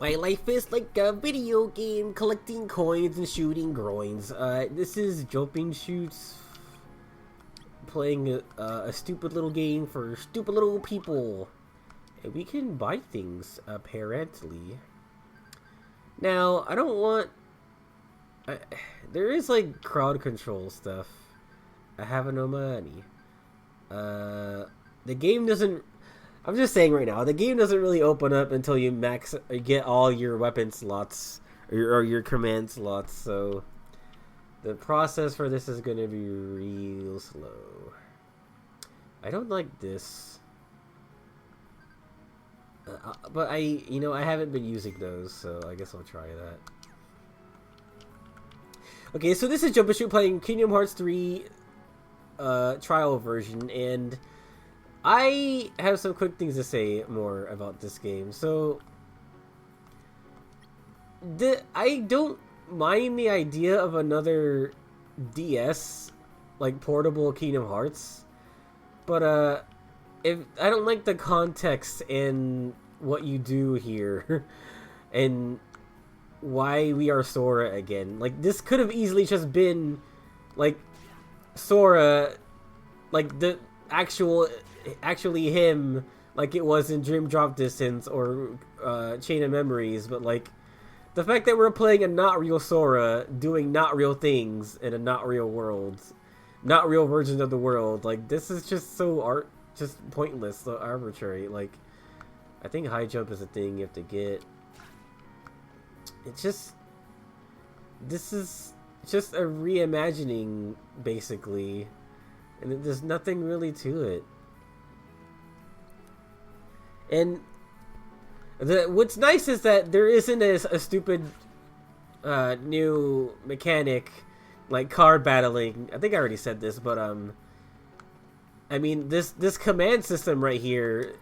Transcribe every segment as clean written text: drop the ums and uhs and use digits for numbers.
My life is like a video game, collecting coins and shooting groins. This is Jumping Shoots, playing a stupid little game for stupid little people. And we can buy things, apparently. Now, I don't want... there is, like, crowd control stuff. I have no money. The game doesn't... I'm just saying right now, the game doesn't really open up until you get all your weapon slots or your command slots, so the process for this is going to be real slow. I don't like this, but I haven't been using those, so I guess I'll try that. Okay, so this is Jump and Shoot playing Kingdom Hearts 3 trial version, and I have some quick things to say more about this game. So, I don't mind the idea of another DS, like, portable Kingdom Hearts, but, if I don't like the context and what you do here, and why we are Sora again. Like, this could have easily just been, like, Sora, like, the actually him, like it was in Dream Drop Distance or Chain of Memories, but like the fact that we're playing a not real Sora doing not real things in a not real world, not real version of the world, like this is just so just pointless, so arbitrary. Like, I think high jump is a thing you have to get. This is just a reimagining basically, and there's nothing really to it. And what's nice is that there isn't a stupid new mechanic like card battling. I think I already said this, but I mean this command system right here,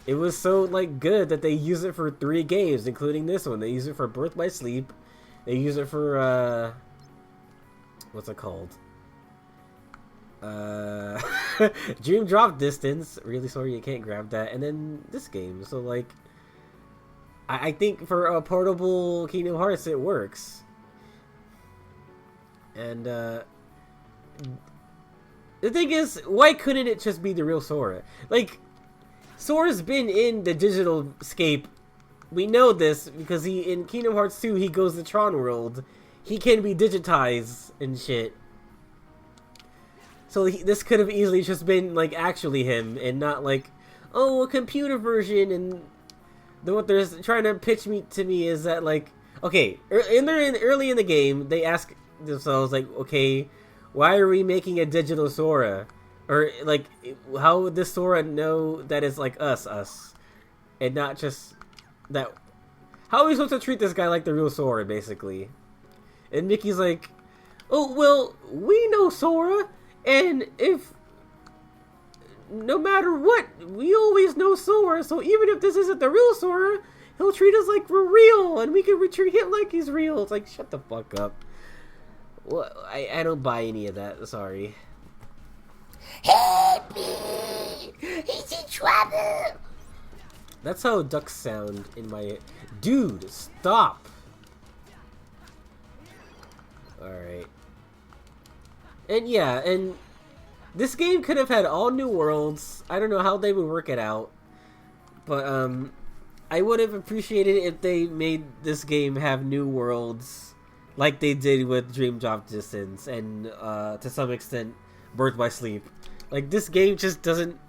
it was so like good that they use it for 3 games, including this one. They use it for Birth by Sleep. They use it for what's it called? Dream Drop Distance. Really sorry you can't grab that. And then this game. So like, I think for a portable Kingdom Hearts it works. And the thing is, why couldn't it just be the real Sora? Like, Sora's been in the digital scape. We know this because in Kingdom Hearts 2 he goes to Tron World. He can be digitized and shit. So this could have easily just been, like, actually him, and not, like, oh, a computer version, and what they're trying to pitch to me is that, like, okay, early in the game, they ask themselves, like, okay, why are we making a digital Sora? Or, like, how would this Sora know that it's, like, us, and not just that... How are we supposed to treat this guy like the real Sora, basically? And Mickey's like, oh, well, we know Sora, and if, no matter what, we always know Sora, so even if this isn't the real Sora, he'll treat us like we're real, and we can treat him like he's real. It's like, shut the fuck up. Well, I don't buy any of that, sorry. Help me! He's in trouble! That's how ducks sound in my... Dude, stop! Alright. And yeah, and this game could have had all new worlds. I don't know how they would work it out. But, I would have appreciated it if they made this game have new worlds. Like they did with Dream Drop Distance and, to some extent, Birth by Sleep. Like, this game just doesn't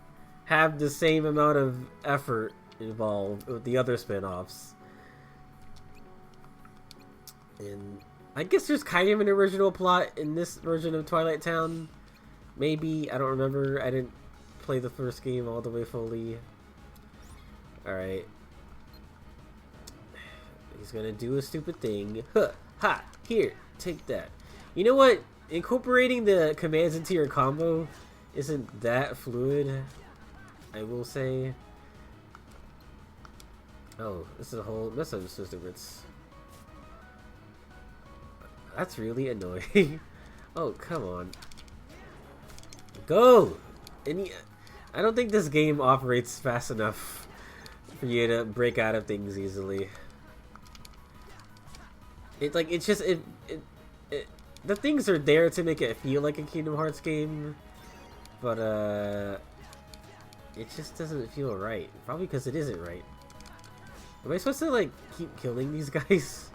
have the same amount of effort involved with the other spin-offs. And I guess there's kind of an original plot in this version of Twilight Town. Maybe. I don't remember. I didn't play the first game all the way fully. Alright. He's gonna do a stupid thing. Huh. Ha! Here. Take that. You know what? Incorporating the commands into your combo isn't that fluid, I will say. Oh, this is a whole mess of secrets. That's really annoying. Oh, come on. Go! I don't think this game operates fast enough for you to break out of things easily. It's like it's just it the things are there to make it feel like a Kingdom Hearts game, but it just doesn't feel right. Probably because it isn't right. Am I supposed to like keep killing these guys?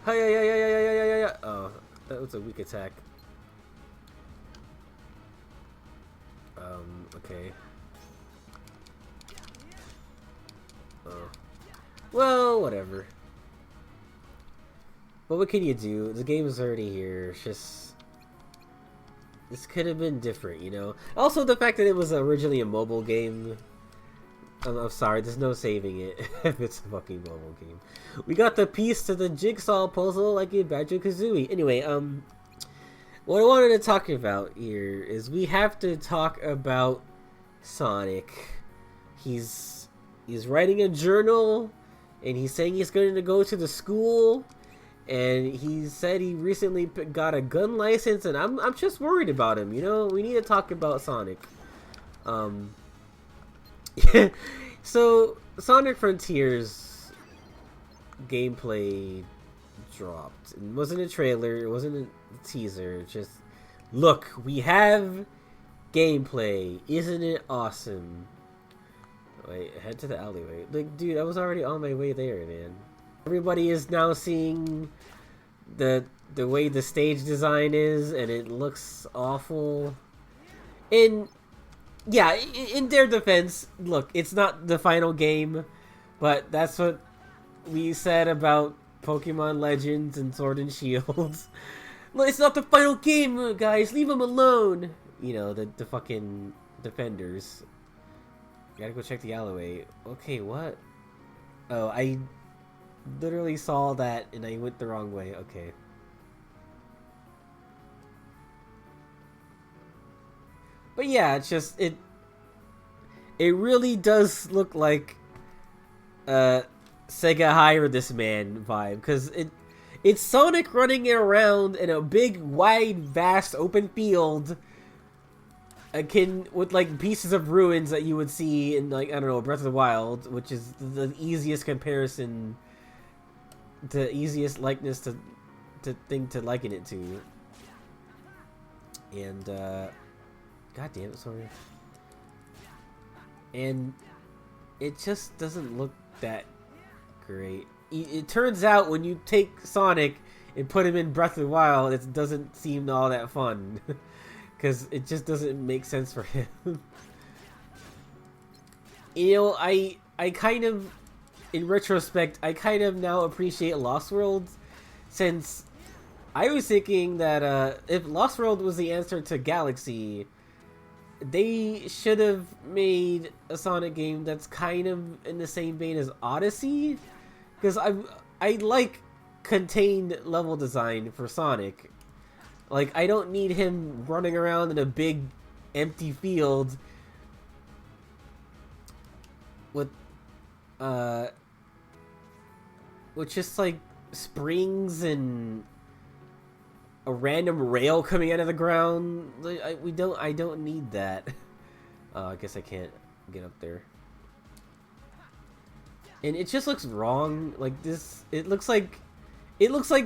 Yeah. Oh, that was a weak attack. Okay. Oh. Well, whatever. But what can you do? The game is already here. It's just... This could have been different, you know? Also, the fact that it was originally a mobile game... I'm sorry, there's no saving it if it's a fucking mobile game. We got the piece to the jigsaw puzzle like in Banjo-Kazooie. Anyway, what I wanted to talk about here is we have to talk about Sonic. He's writing a journal, and he's saying he's going to go to the school, and he said he recently got a gun license, and I'm just worried about him, you know? We need to talk about Sonic. So, Sonic Frontiers gameplay dropped. It wasn't a trailer, it wasn't a teaser, just, look, we have gameplay, isn't it awesome? Wait, head to the alleyway. Like, dude, I was already on my way there, man. Everybody is now seeing the way the stage design is, and it looks awful. And yeah, in their defense, look, it's not the final game, but that's what we said about Pokemon Legends and Sword and Shields. Look, it's not the final game, guys. Leave them alone. You know, the fucking defenders. Gotta go check the alleyway. Okay, what? Oh, I literally saw that and I went the wrong way. Okay. But yeah, it's just it really does look like Sega hired this man vibe, because it's Sonic running around in a big, wide, vast, open field, akin with like pieces of ruins that you would see in, like, I don't know, Breath of the Wild, which is the easiest comparison, the easiest likeness to liken it to. And god damn it, sorry. And it just doesn't look that great. It turns out when you take Sonic and put him in Breath of the Wild, it doesn't seem all that fun. Because it just doesn't make sense for him. You know, I kind of, in retrospect, I kind of now appreciate Lost World, since I was thinking that if Lost World was the answer to Galaxy, they should have made a Sonic game that's kind of in the same vein as Odyssey, because I like contained level design for Sonic. Like, I don't need him running around in a big empty field with just like springs and a random rail coming out of the ground. Like, I don't need that. I guess I can't get up there. And it just looks wrong. Like this, it looks like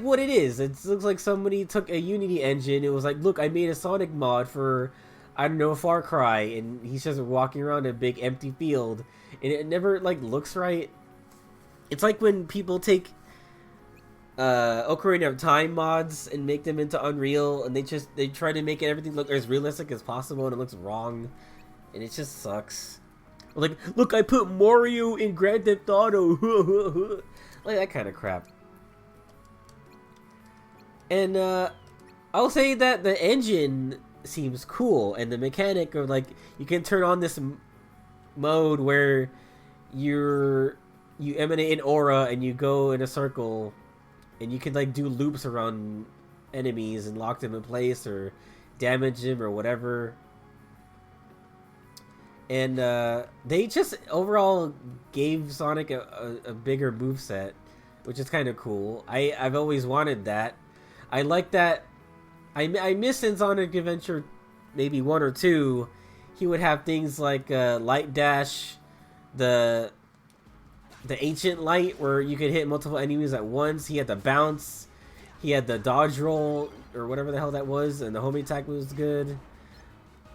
what it is. It looks like somebody took a Unity engine. It was like, look, I made a Sonic mod for, I don't know, Far Cry, and he's just walking around a big empty field, and it never like looks right. It's like when people take Ocarina of Time mods and make them into Unreal, and they try to make everything look as realistic as possible, and it looks wrong, and it just sucks. Like, look, I put Mario in Grand Theft Auto. Like that kind of crap. And I'll say that the engine seems cool, and the mechanic of like you can turn on this mode where you emanate an aura and you go in a circle, and you can like do loops around enemies and lock them in place or damage them or whatever. And they just overall gave Sonic a bigger moveset, which is kind of cool. I've always wanted that. I like that. I miss in Sonic Adventure maybe 1 or 2, he would have things like Light Dash, the the ancient light where you could hit multiple enemies at once. He had the bounce. He had the dodge roll or whatever the hell that was, and the homing attack was good.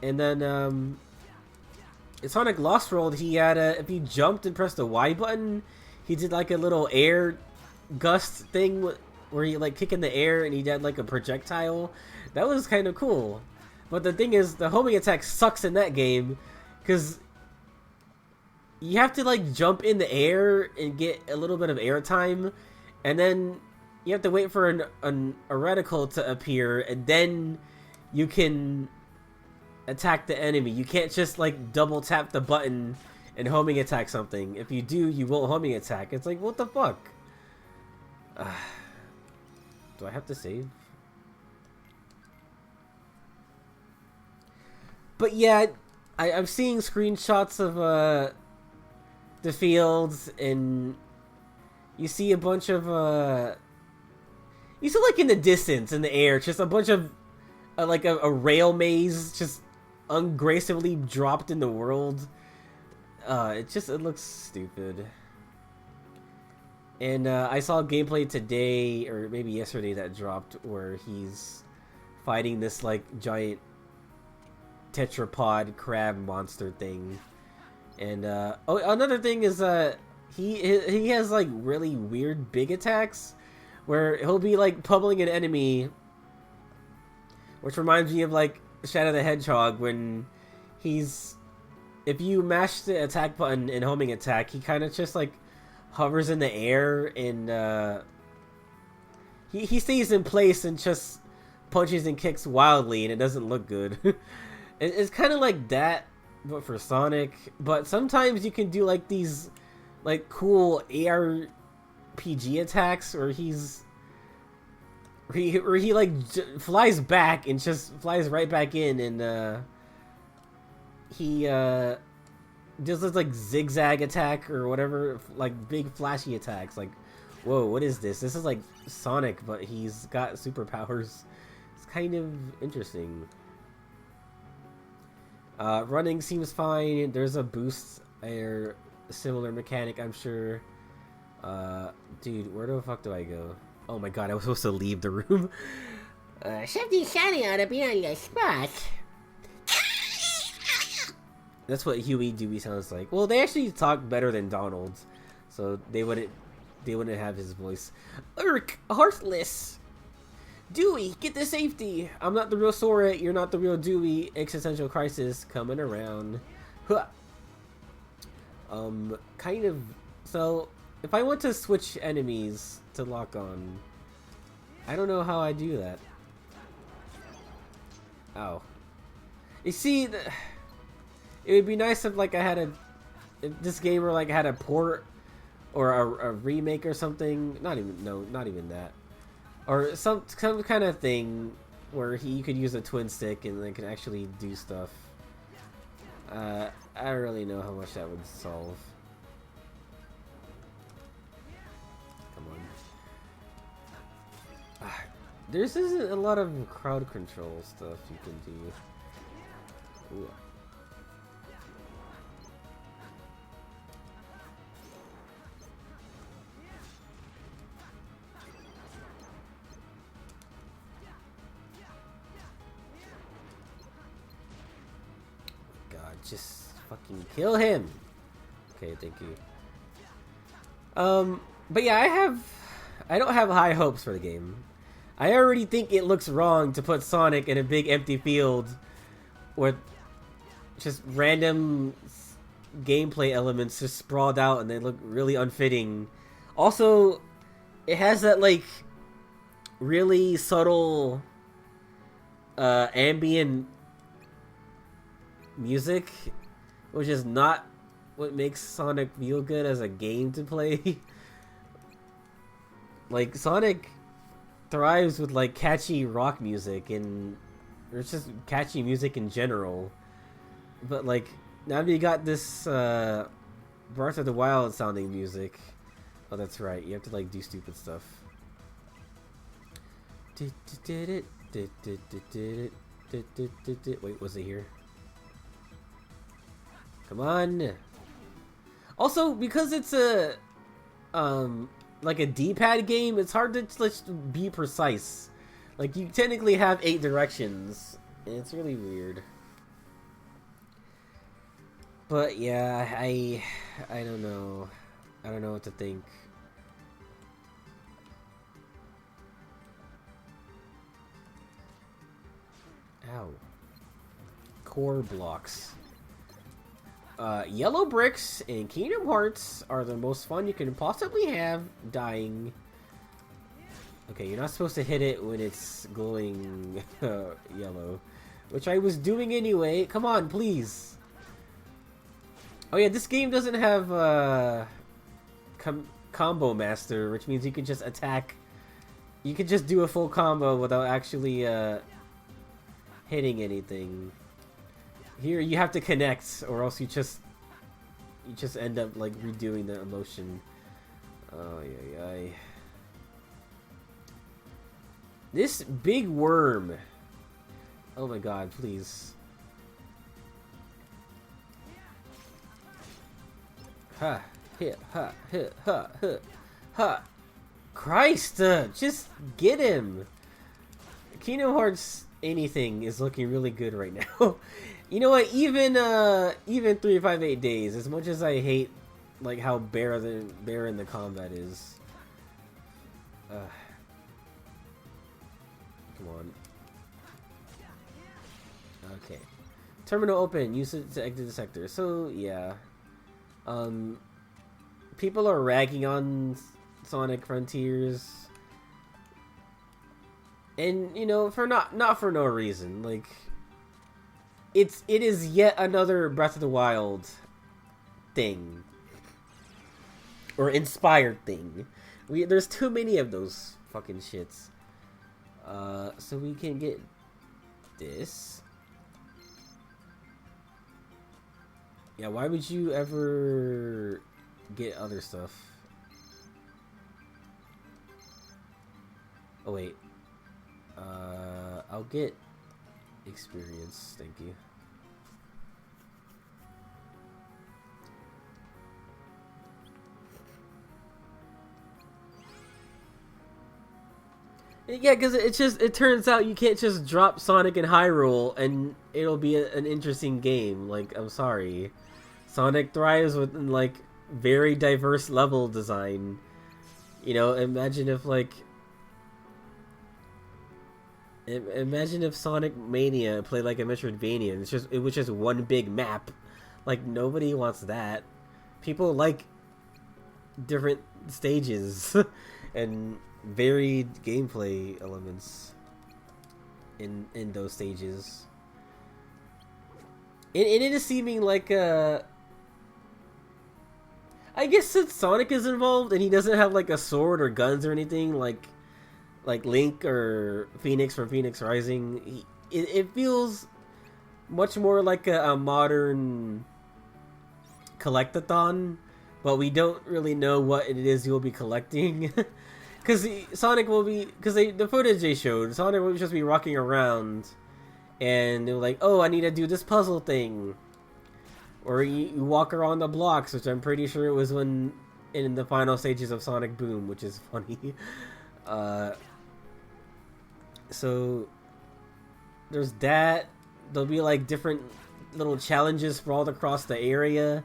And then in Sonic Lost World, he had if he jumped and pressed the Y button, he did like a little air gust thing where he like kick in the air and he had like a projectile. That was kind of cool. But the thing is, the homing attack sucks in that game because you have to like jump in the air and get a little bit of air time, and then you have to wait for a reticle to appear, and then you can attack the enemy. You can't just like double tap the button and homing attack something. If you do, you won't homing attack. It's like, what the fuck? Do I have to save? But yeah, I'm seeing screenshots of the fields, and you see a bunch of you see like in the distance, in the air, just a bunch of like a rail maze just ungracefully dropped in the world. It looks stupid. And I saw gameplay today, or maybe yesterday, that dropped where he's fighting this like giant tetrapod crab monster thing. And oh, another thing is he has like really weird big attacks where he'll be like pummeling an enemy, which reminds me of like Shadow the Hedgehog when if you mash the attack button in homing attack, he kind of just like hovers in the air, and he stays in place and just punches and kicks wildly, and it doesn't look good. It's kind of like that, but for Sonic. But sometimes you can do like these like cool ARPG attacks where he like flies back and just flies right back in, and he does this like zigzag attack or whatever, like big flashy attacks. Like, whoa, what is this? This is like Sonic, but he's got superpowers. It's kind of interesting. Running seems fine. There's a boost or similar mechanic, I'm sure. Dude, where the fuck do I go? Oh my god, I was supposed to leave the room. Something shiny ought to be on your spot. That's what Huey Dewey sounds like. Well, they actually talk better than Donald, so they wouldn't have his voice. Urk, heartless. Dewey, get to safety. I'm not the real Sora. You're not the real Dewey. Existential crisis coming around. Huh. Kind of. So, if I want to switch enemies to lock on, I don't know how I do that. Ow. You see, it would be nice if like if this game were like had a port or a remake or something. Not even that. Or some kind of thing where you could use a twin stick and they could actually do stuff. I don't really know how much that would solve. Come on. There isn't a lot of crowd control stuff you can do. Ooh. Just fucking kill him. Okay, thank you. But yeah, I don't have high hopes for the game. I already think it looks wrong to put Sonic in a big empty field with just random gameplay elements just sprawled out and they look really unfitting. Also, it has that like really subtle ambient music, which is not what makes Sonic feel good as a game to play. Like, Sonic thrives with like catchy rock music, and it's just catchy music in general. But like, now you got this Breath of the Wild sounding music. Oh, that's right, you have to like do stupid stuff. Wait, was it here? Come on. Also, because it's a like a D-pad game, it's hard to just be precise. Like, you technically have 8 directions, and it's really weird. But yeah, I don't know. I don't know what to think. Ow. Core blocks. Yellow bricks in Kingdom Hearts are the most fun you can possibly have dying. Okay, you're not supposed to hit it when it's glowing yellow. Which I was doing anyway. Come on, please. Oh yeah, this game doesn't have combo master, which means you can just attack. You can just do a full combo without actually hitting anything. Here you have to connect, or else you just end up like redoing the emotion. Oh yeah. This big worm. Oh my god, please. Ha, hit, ha, hit, ha, hit, ha. Christ, just get him. Kingdom Hearts anything is looking really good right now. You know what? Even 358 days, as much as I hate like how barren the combat is. Come on. Okay. Terminal open. Use it to exit the sector. So yeah. People are ragging on Sonic Frontiers, and you know, for not for no reason. Like, it is yet another Breath of the Wild thing, or inspired thing. There's too many of those fucking shits. So we can get this. Yeah, why would you ever get other stuff? Oh wait. I'll get experience, thank you. Yeah, because it turns out you can't just drop Sonic in Hyrule and it'll be an interesting game. Like, I'm sorry. Sonic thrives with like very diverse level design. You know, imagine if Sonic Mania played like a Metroidvania and it was just one big map. Like, nobody wants that. People like different stages and varied gameplay elements in those stages. It is seeming like I guess since Sonic is involved and he doesn't have like a sword or guns or anything like Link or Phoenix from Phoenix Rising, it feels much more like a modern collectathon, but we don't really know what it is you'll be collecting. Because Sonic will be, the footage they showed, Sonic will just be walking around and they're like, oh, I need to do this puzzle thing. Or you walk around the blocks, which I'm pretty sure it was when in the final stages of Sonic Boom, which is funny. So there's that. There'll be like different little challenges sprawled across the area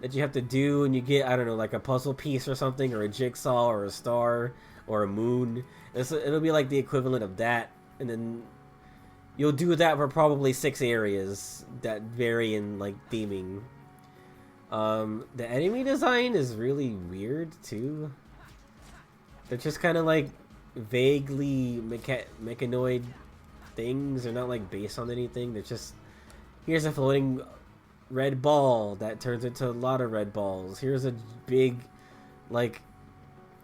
that you have to do, and you get, I don't know, like a puzzle piece or something, or a jigsaw, or a star, or a moon. It'll be like the equivalent of that, and then you'll do that for probably 6 areas that vary in like theming. The enemy design is really weird too. They're just kind of like vaguely mechanoid things. They're not like based on anything. They're just, here's a floating red ball that turns into a lot of red balls. Here's a big, like,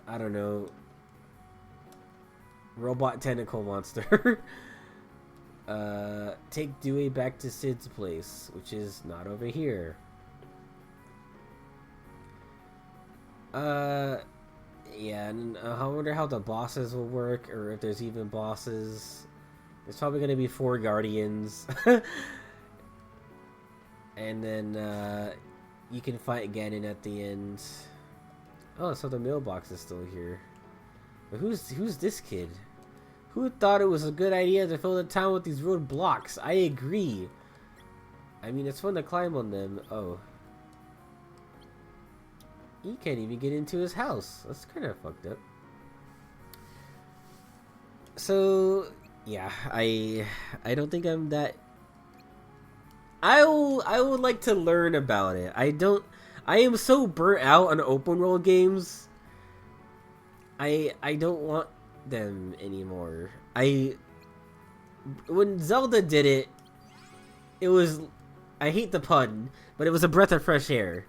I don't know, robot tentacle monster. Take Dewey back to Sid's place, which is not over here. Yeah, and I wonder how the bosses will work, or if there's even bosses. There's probably going to be 4 guardians. And then, you can fight Ganon at the end. Oh, so the mailbox is still here. But who's this kid? Who thought it was a good idea to fill the town with these road blocks? I agree. I mean, it's fun to climb on them. Oh. He can't even get into his house. That's kind of fucked up. So, yeah, I don't think I'm that... I would like to learn about it. I am so burnt out on open world games. I don't want them anymore. When Zelda did it, it was, I hate the pun, but it was a breath of fresh air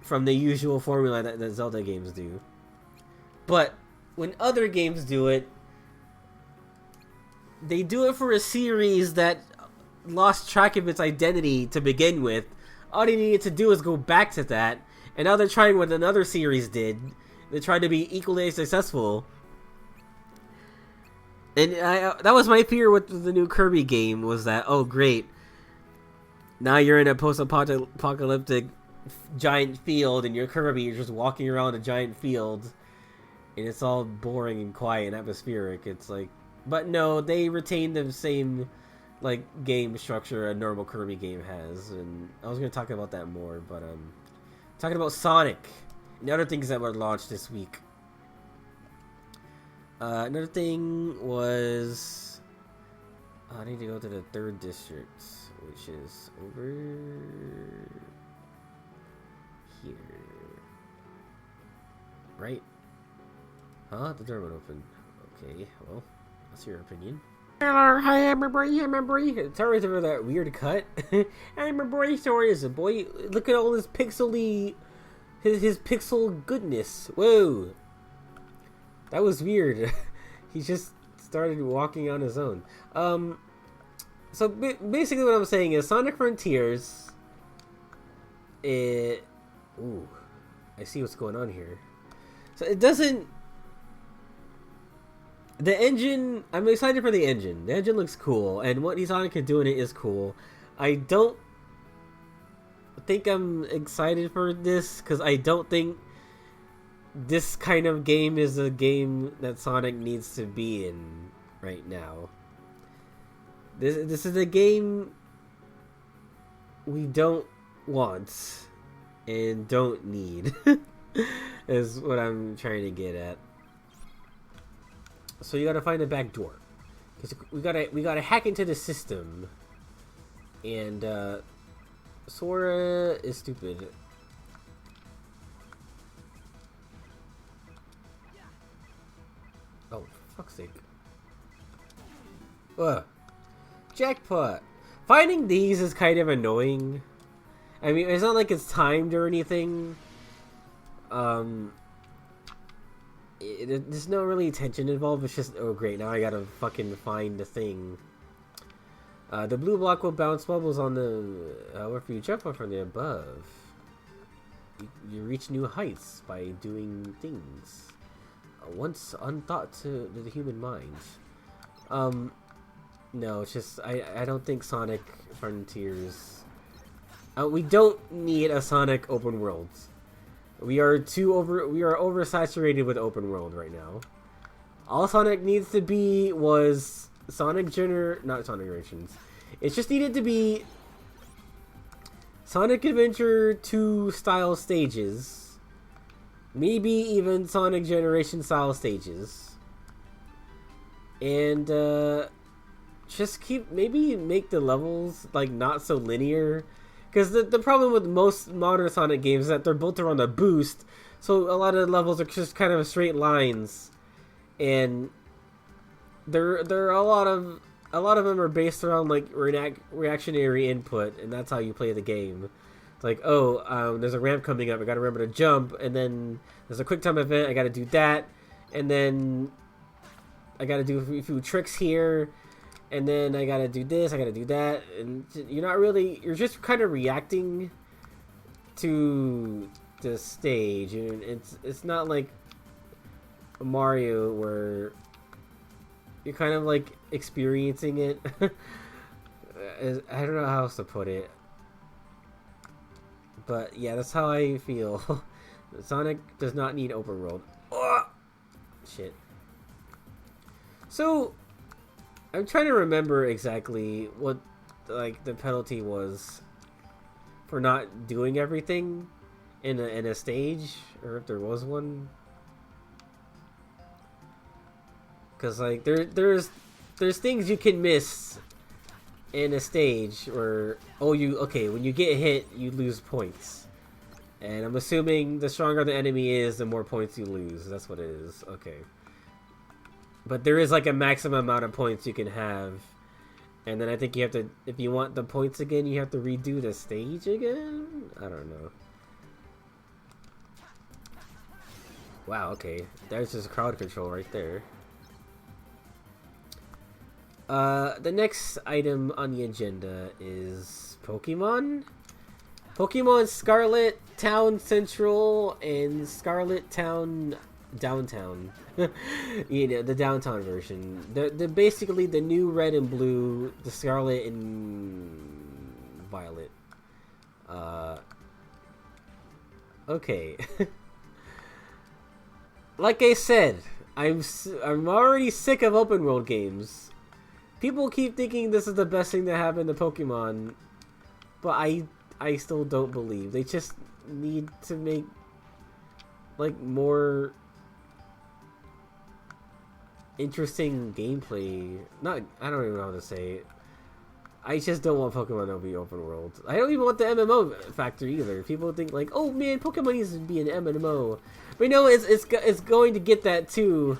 from the usual formula that Zelda games do. But when other games do it, they do it for a series that lost track of its identity to begin with. All they needed to do is go back to that, and now they're trying what another series did. They're trying to be equally successful. And that was my fear with the new Kirby game, was that, oh great, now you're in a post-apocalyptic giant field, and you're Kirby, you're just walking around a giant field, and it's all boring and quiet and atmospheric. It's like, but no, they retain the same like game structure a normal Kirby game has, and I was going to talk about that more, but talking about Sonic and other things that were launched this week. Another thing was I need to go to the 3rd district, which is over here, right? Huh? The door went open. Okay, well, that's your opinion. Hello, hi, I'm a boy. Sorry for that weird cut. I'm a boy. Sorry, as a boy. Look at all this pixely, his pixel goodness. Whoa, that was weird. He just started walking on his own. So basically, what I'm saying is Sonic Frontiers. Ooh, I see what's going on here. So it doesn't. The engine, I'm excited for the engine. The engine looks cool, and what Sonic can do in it is cool. I don't think I'm excited for this, because I don't think this kind of game is a game that Sonic needs to be in right now. This is a game we don't want and don't need, is what I'm trying to get at. So you gotta find a back door, because we gotta hack into the system, and Sora is stupid. Oh, fuck's sake! Ugh, jackpot! Finding these is kind of annoying. I mean, it's not like it's timed or anything. There's no really tension involved. It's just, oh great, now I gotta fucking find the thing. The blue block will bounce bubbles on the wherever you jump from the above. You reach new heights by doing things once unthought to the human mind. No, it's just I don't think Sonic Frontiers. We don't need a Sonic open world. We are oversaturated with open world right now. All Sonic needs to be was not Sonic Generations. It just needed to be Sonic Adventure 2 style stages. Maybe even Sonic Generation style stages. And just maybe make the levels like not so linear. Because the problem with most modern Sonic games is that they're built around a boost, so a lot of the levels are just kind of straight lines, and there are a lot of them are based around like reactionary input, and that's how you play the game. It's like, oh, there's a ramp coming up, I gotta remember to jump, and then there's a quick time event, I gotta do that, and then I gotta do a few tricks here. And then I gotta do this, I gotta do that, and you're just kind of reacting to the stage, and it's not like Mario where you're kind of like experiencing it. I don't know how else to put it, but yeah, that's how I feel. Sonic does not need open world. Oh, shit. So, I'm trying to remember exactly what, like, the penalty was for not doing everything in a stage, or if there was one. Because, like, there's things you can miss in a stage where, okay, when you get hit, you lose points. And I'm assuming the stronger the enemy is, the more points you lose. That's what it is. Okay. But there is, like, a maximum amount of points you can have. And then I think you have to, if you want the points again, you have to redo the stage again? I don't know. Wow, okay. There's just crowd control right there. The next item on the agenda is Pokemon. Pokemon Scarlet Town Central and Scarlet Town Downtown. You know, the downtown version. The basically the new red and blue, the Scarlet and Violet. Okay. Like I said, I'm already sick of open world games. People keep thinking this is the best thing that happened to Pokemon, but I still don't believe. They just need to make, like, more interesting gameplay. I don't even know how to say it. I just don't want Pokemon to be open world. I don't even want the MMO factor either. People think, like, oh man, Pokemon needs to be an MMO. But you know, it's going to get that too.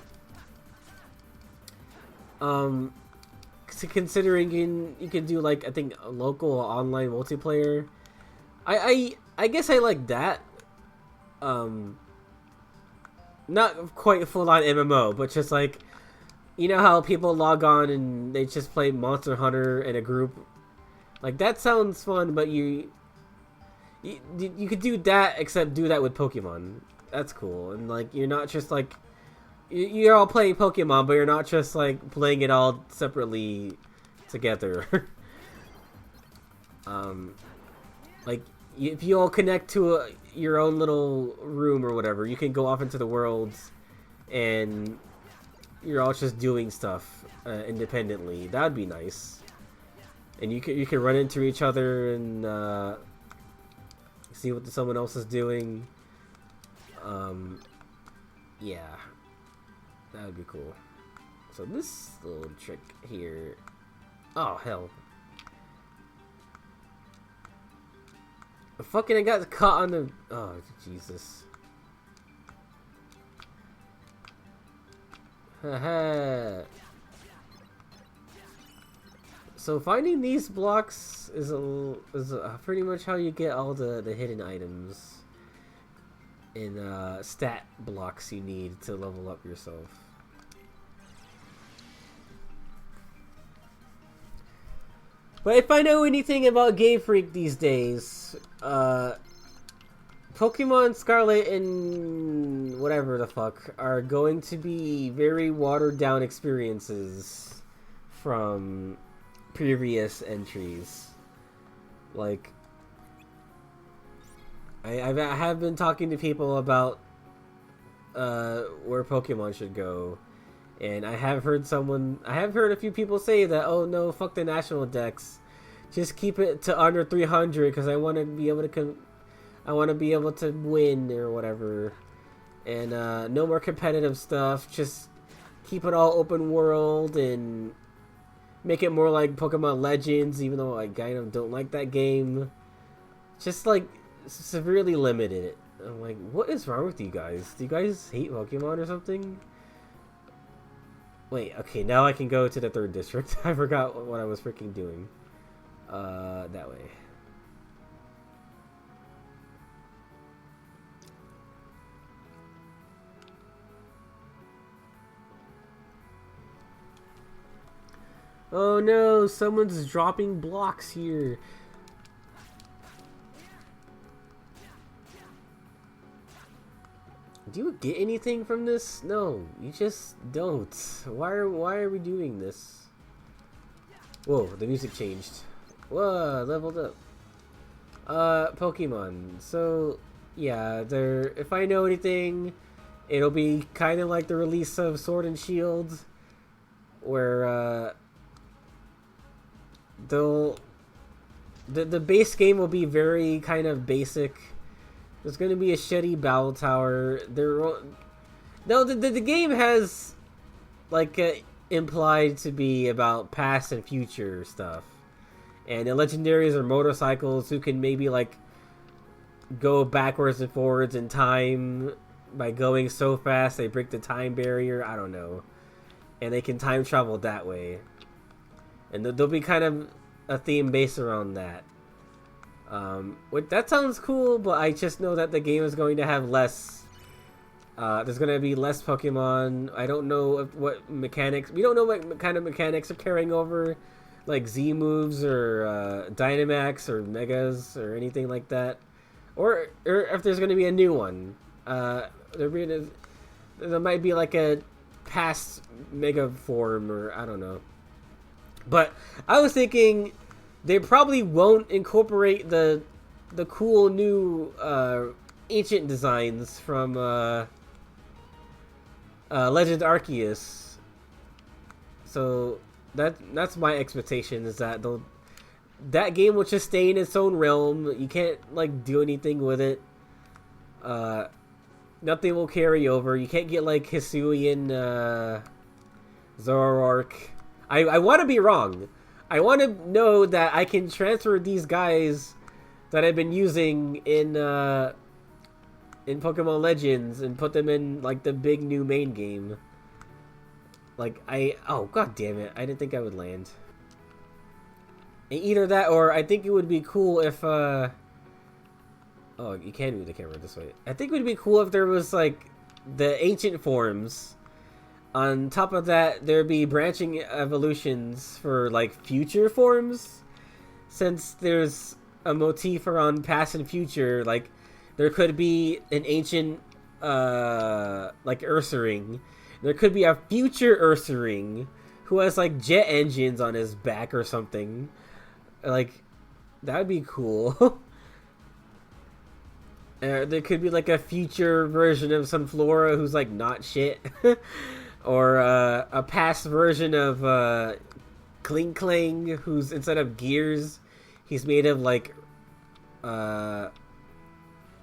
Considering you can do, like, I think a local online multiplayer. I guess I like that. Not quite full on MMO, but just like, you know how people log on and they just play Monster Hunter in a group. Like, that sounds fun, but you could do that, except do that with Pokemon. That's cool, and like you're not just like. You're all playing Pokemon, but you're not just, like, playing it all separately together. Like, if you all connect to your own little room or whatever, you can go off into the worlds, and you're all just doing stuff independently. That'd be nice. And you can run into each other and see what someone else is doing. Yeah. That would be cool. So this little trick here. Oh, hell. I got caught on the... Oh, Jesus. Haha. So finding these blocks is pretty much how you get all the hidden items and stat blocks you need to level up yourself. But if I know anything about Game Freak these days, Pokemon Scarlet and whatever the fuck are going to be very watered down experiences from previous entries. Like, I have been talking to people about where Pokemon should go, and I have heard a few people say that, oh no, fuck the national decks, just keep it to under 300 because I want to be able to win or whatever, and no more competitive stuff. Just keep it all open world and make it more like Pokemon Legends, even though I kind of don't like that game. Just like severely limited it. I'm like, what is wrong with you guys? Do you guys hate Pokemon or something? Wait, okay, now I can go to the 3rd district. I forgot what I was freaking doing. That way. Oh no, someone's dropping blocks here. Do you get anything from this? No, you just don't. Why are we doing this? Whoa, the music changed. Whoa, leveled up. Pokemon. So, yeah, there. If I know anything, it'll be kind of like the release of Sword and Shield, where they'll the base game will be very kind of basic. There's going to be a shitty battle tower. The game has like implied to be about past and future stuff, and the legendaries are motorcycles who can maybe like go backwards and forwards in time by going so fast they break the time barrier. I don't know, and they can time travel that way, and there'll be kind of a theme based around that. That sounds cool, but I just know that the game is going to have less. There's going to be less Pokemon. I don't know what mechanics. We don't know what kind of mechanics are carrying over, like Z moves or Dynamax or Megas or anything like that, or if there's going to be a new one. There might be like a past Mega form, or I don't know. But I was thinking they probably won't incorporate the cool new ancient designs from Legend Arceus. So that's my expectation, is that that game will just stay in its own realm. You can't like do anything with it. Nothing will carry over. You can't get like Hisuian Zoroark. I want to be wrong. I want to know that I can transfer these guys that I've been using in Pokemon Legends and put them in like the big new main game. Like oh god damn it! I didn't think I would land. And either that, or I think it would be cool if oh, you can move the camera this way. I think it would be cool if there was like the ancient forms. On top of that, there'd be branching evolutions for like future forms. Since there's a motif around past and future, like there could be an ancient like Ursaring. There could be a future Ursaring who has like jet engines on his back or something. Like that'd be cool. There could be like a future version of Sunflora who's like not shit. Or a past version of Kling Kling, who's instead of gears, he's made of like I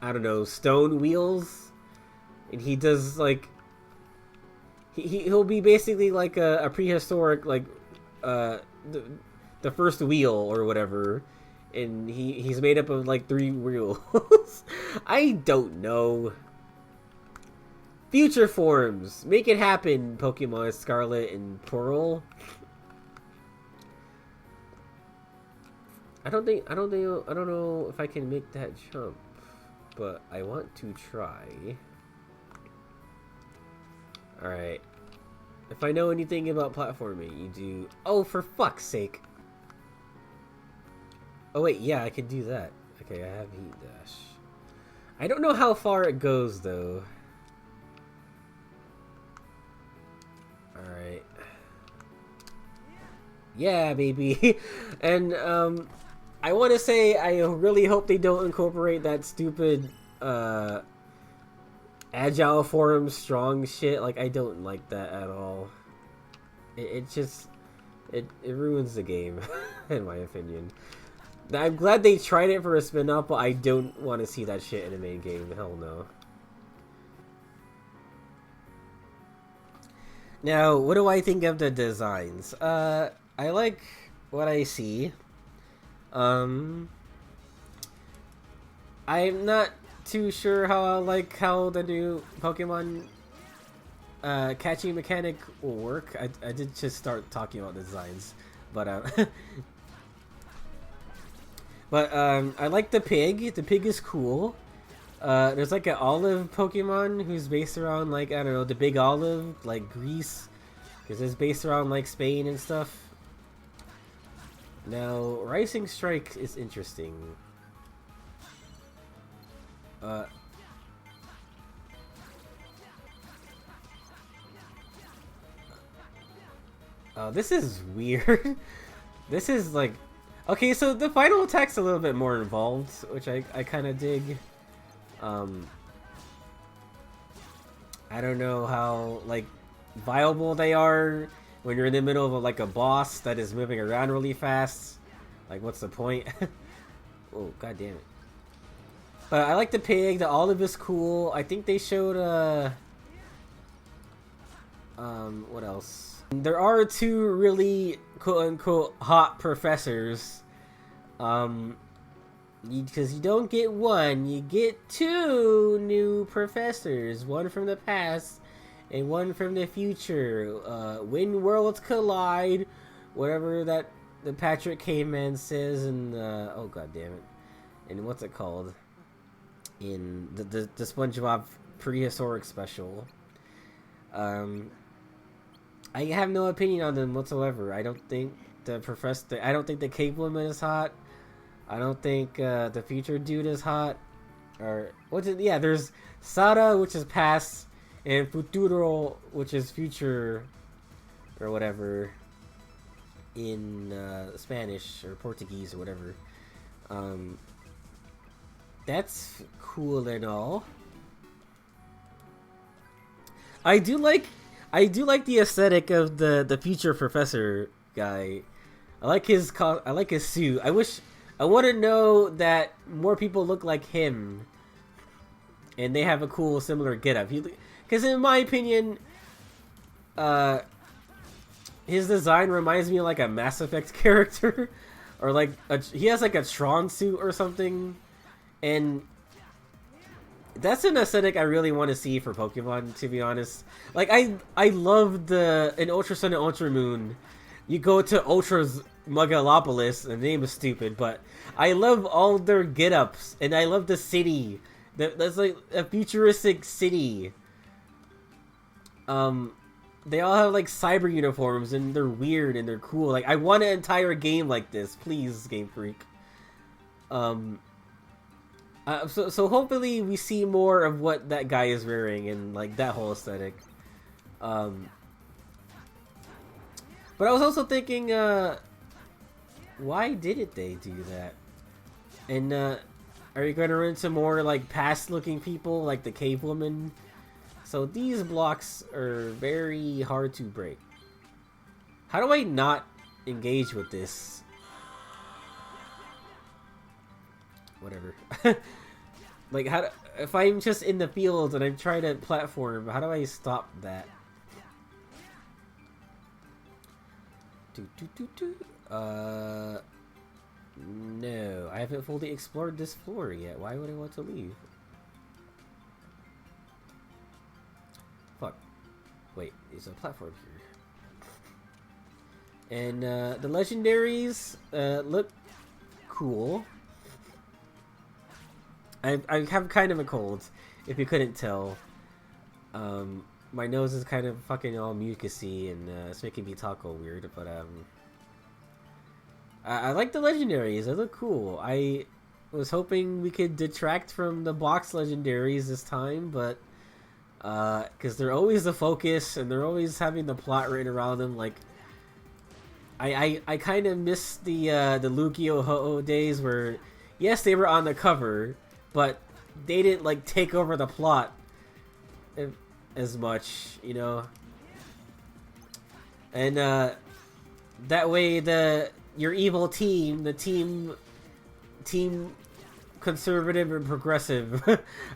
don't know, stone wheels, and he does like he'll be basically like a prehistoric like the first wheel or whatever, and he's made up of like 3 wheels. I don't know. Future forms, make it happen, Pokemon Scarlet and Pearl. I don't know if I can make that jump, but I want to try. All right. If I know anything about platforming, you do. Oh, for fuck's sake! Oh wait, yeah, I can do that. Okay, I have Heat Dash. I don't know how far it goes though. Alright. Yeah, baby. And, I want to say I really hope they don't incorporate that stupid, agile form strong shit. Like, I don't like that at all. It just... It ruins the game, in my opinion. I'm glad they tried it for a spin-off, but I don't want to see that shit in a main game. Hell no. Now, what do I think of the designs? I like what I see. I'm not too sure how the new Pokemon catching mechanic will work. I did just start talking about the designs, but I like the pig. The pig is cool. There's like an olive Pokemon who's based around like, I don't know, the big olive, like Greece, because it's based around like Spain and stuff. Now, Rising Strike is interesting. This is weird. This is like, okay, so the final attack's a little bit more involved, which I kind of dig. Um, I don't know how like viable they are when you're in the middle of like a boss that is moving around really fast. Like, what's the point? Oh, god damn it. But I like the pig. The olive is cool. I think they showed what else? There are two really quote-unquote hot professors. Because you don't get one, you get two new professors. One from the past and one from the future. When worlds collide, whatever that the Patrick Caveman says in oh god damn it. And what's it called? In the SpongeBob prehistoric special. I have no opinion on them whatsoever. I don't think the Cave Woman is hot. I don't think the future dude is hot. Or what's it? Yeah, there's Sada, which is past, and Futuro, which is future, or whatever, in Spanish or Portuguese or whatever. That's cool and all. I do like the aesthetic of the future professor guy. I like his suit. I want to know that more people look like him, and they have a cool similar getup. Because in my opinion, his design reminds me of like a Mass Effect character, or like he has like a Tron suit or something, and that's an aesthetic I really want to see for Pokemon, to be honest. Like, I love in Ultra Sun and Ultra Moon, you go to Ultra's Megalopolis, the name is stupid, but I love all their get-ups, and I love the city. That's like a futuristic city. They all have like cyber uniforms, and they're weird, and they're cool. Like, I want an entire game like this, please, Game Freak. So hopefully we see more of what that guy is wearing and like that whole aesthetic. But I was also thinking, why didn't they do that? And are you going to run into more like past-looking people like the Cave Woman? So these blocks are very hard to break. How do I not engage with this? Whatever. Like, if I'm just in the field and I'm trying to platform, how do I stop that? No, I haven't fully explored this floor yet. Why would I want to leave? Fuck. Wait, there's a platform here. And the legendaries look cool. I have kind of a cold, if you couldn't tell. My nose is kind of fucking all mucusy, and it's making me talk all weird, but I like the legendaries. They look cool. I was hoping we could detract from the box legendaries this time, but because they're always the focus, and they're always having the plot written around them. Like, I kind of miss the Lugia Ho-Oh days where, yes, they were on the cover, but they didn't like take over the plot as much, you know. And that way your evil team, the team conservative and progressive,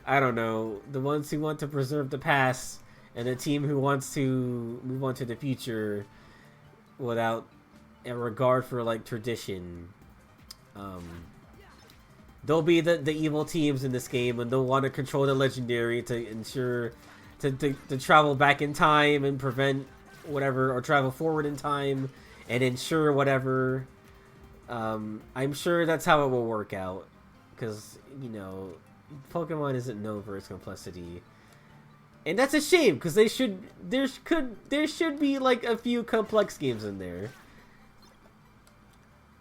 I don't know, the ones who want to preserve the past, and the team who wants to move on to the future without a regard for like tradition. They'll be the evil teams in this game, and they'll want to control the legendary to ensure to travel back in time and prevent whatever, or travel forward in time and ensure whatever. I'm sure that's how it will work out, because, you know, Pokemon isn't known for its complexity, and that's a shame, because there should be like a few complex games in there.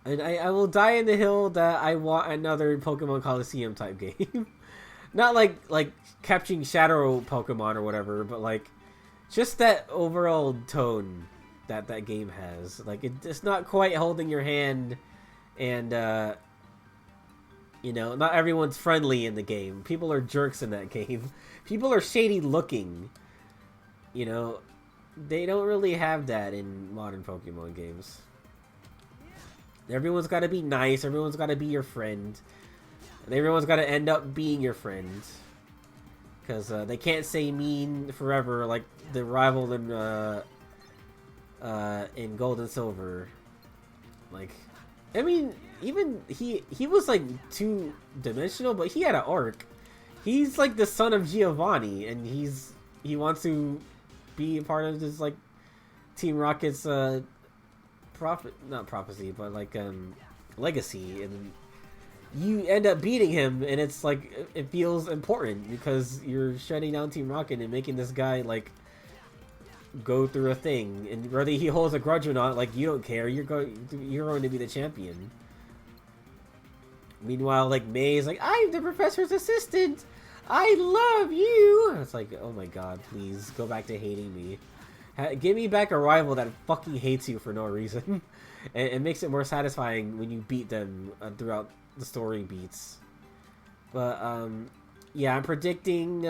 And I will die in the hill that I want another Pokemon Coliseum type game. Not like capturing Shadow Pokemon or whatever, but like just that overall tone that game has. Like, it's not quite holding your hand, and You know, not everyone's friendly in the game. People are jerks in that game. People are shady looking. You know, they don't really have that in modern Pokemon games. Everyone's got to be nice. Everyone's got to be your friend. And everyone's got to end up being your friend. Because they can't say mean forever like the rival in Gold and Silver. Like, I mean, even he was like two-dimensional, but he had an arc. He's like the son of Giovanni, and he wants to be a part of this like Team Rocket's not prophecy, but like legacy, and you end up beating him, and it's like it feels important because you're shutting down Team Rocket and making this guy like go through a thing, and whether he holds a grudge or not, like you don't care. You're going to be the champion. Meanwhile, like May's like, I'm the professor's assistant. I love you. It's like, oh my god, please go back to hating me. Give me back a rival that fucking hates you for no reason. And it makes it more satisfying when you beat them throughout the story beats. But yeah, I'm predicting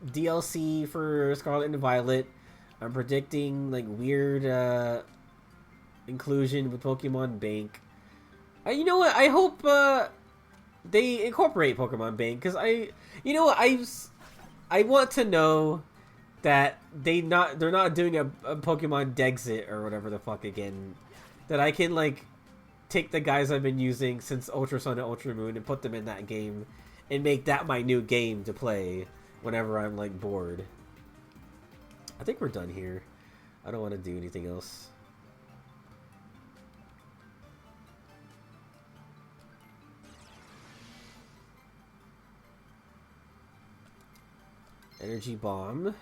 DLC for Scarlet and Violet. I'm predicting like weird inclusion with Pokemon Bank. You know what? I hope they incorporate Pokemon Bank, because I want to know that they're not doing a Pokemon Dexit or whatever the fuck again. That I can like take the guys I've been using since Ultra Sun and Ultra Moon and put them in that game and make that my new game to play whenever I'm like bored. I think we're done here. I don't want to do anything else. Energy Bomb.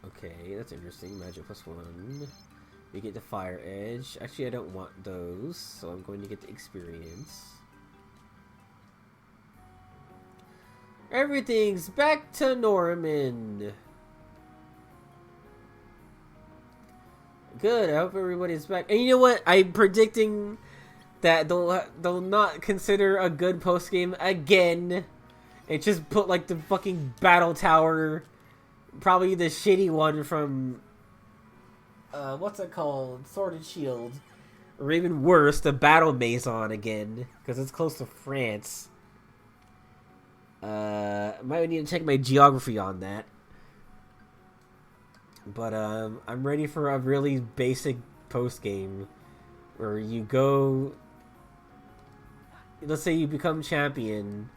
Okay, that's interesting. Magic +1. We get the Fire Edge. Actually, I don't want those, so I'm going to get the experience. Everything's back to Norman. Good. I hope everybody's back. And you know what? I'm predicting that they'll not consider a good post game again. It just put like the fucking battle tower, probably the shitty one from what's it called? Sword and Shield. Or even worse, the Battle Maison again, because it's close to France. Might need to check my geography on that. But I'm ready for a really basic post game where you go. Let's say you become champion.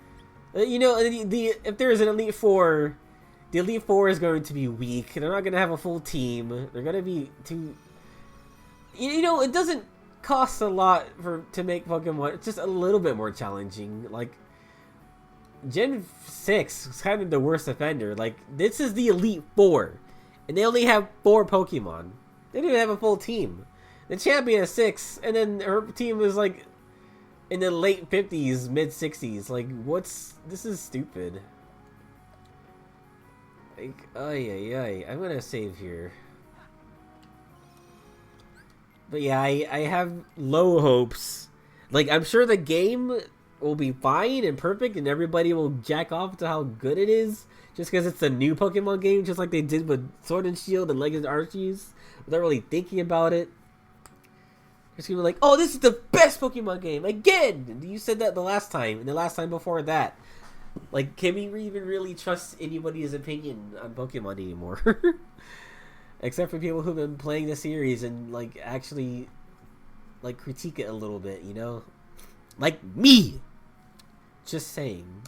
You know, if there is an Elite Four, the Elite Four is going to be weak. They're not going to have a full team. They're going to be too. You know, it doesn't cost a lot to make Pokemon. It's just a little bit more challenging. Like Gen 6 is kind of the worst offender. Like, this is the Elite Four, and they only have 4 Pokemon. They don't even have a full team. The champion has 6, and then her team is like in the late 50s, mid 60s. Like, this is stupid. Like, I'm gonna save here. But yeah, I have low hopes. Like, I'm sure the game will be fine and perfect, and everybody will jack off to how good it is, just because it's a new Pokemon game, just like they did with Sword and Shield and Legends Arceus, without really thinking about it. Just gonna be like, oh, this is the best Pokemon game again. And you said that the last time, and the last time before that. Like, can we even really trust anybody's opinion on Pokemon anymore? Except for people who've been playing the series and like actually like critique it a little bit, you know? Like me. Just saying.